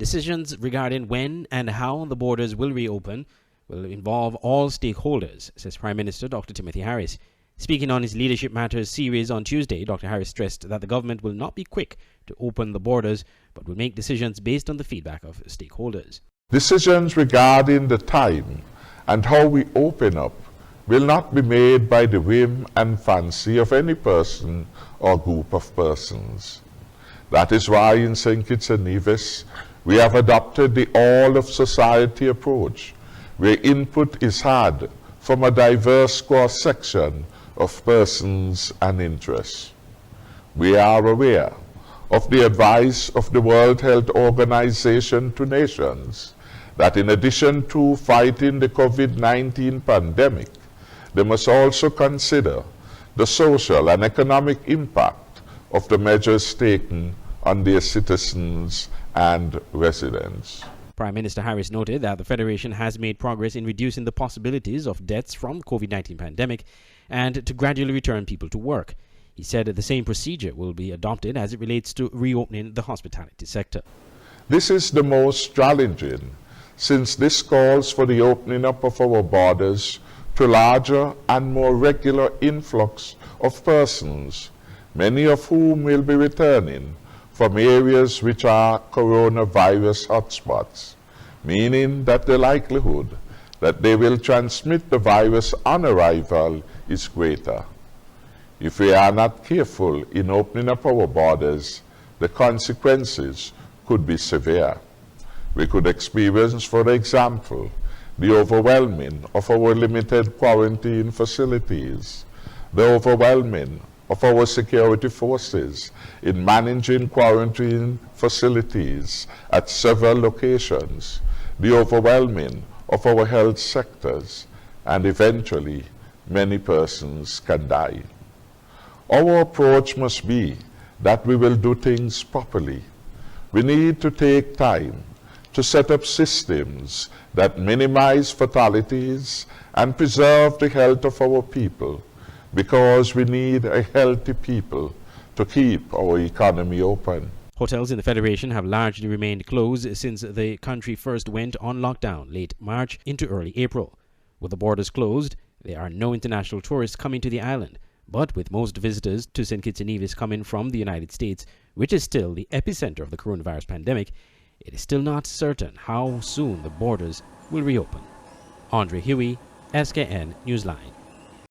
Decisions regarding when and how the borders will reopen will involve all stakeholders, says Prime Minister Dr. Timothy Harris. Speaking on his Leadership Matters series on Tuesday, Dr. Harris stressed that the government will not be quick to open the borders, but will make decisions based on the feedback of stakeholders. Decisions regarding the time and how we open up will not be made by the whim and fancy of any person or group of persons. That is why in St. Kitts and Nevis we have adopted the all-of-society approach, where input is had from a diverse cross-section of persons and interests. We are aware of the advice of the World Health Organization to nations that in addition to fighting the COVID-19 pandemic, they must also consider the social and economic impact of the measures taken on their citizens and residents. Prime Minister Harris noted that the Federation has made progress in reducing the possibilities of deaths from the COVID-19 pandemic and to gradually return people to work. He said that the same procedure will be adopted as it relates to reopening the hospitality sector. This is the most challenging, since this calls for the opening up of our borders to larger and more regular influx of persons, many of whom will be returning from areas which are coronavirus hotspots, meaning that the likelihood that they will transmit the virus on arrival is greater. If we are not careful in opening up our borders, the consequences could be severe. We could experience, for example, the overwhelming of our limited quarantine facilities, the overwhelming of our security forces in managing quarantine facilities at several locations, the overwhelming of our health sectors, and eventually many persons can die. Our approach must be that we will do things properly. We need to take time to set up systems that minimize fatalities and preserve the health of our people, because we need a healthy people to keep our economy open. Hotels in the Federation have largely remained closed since the country first went on lockdown late March into early April. With the borders closed, there are no international tourists coming to the island, but with most visitors to St. Kitts and Nevis coming from the United States, which is still the epicenter of the coronavirus pandemic, it is still not certain how soon the borders will reopen. Andre Huey, SKN Newsline.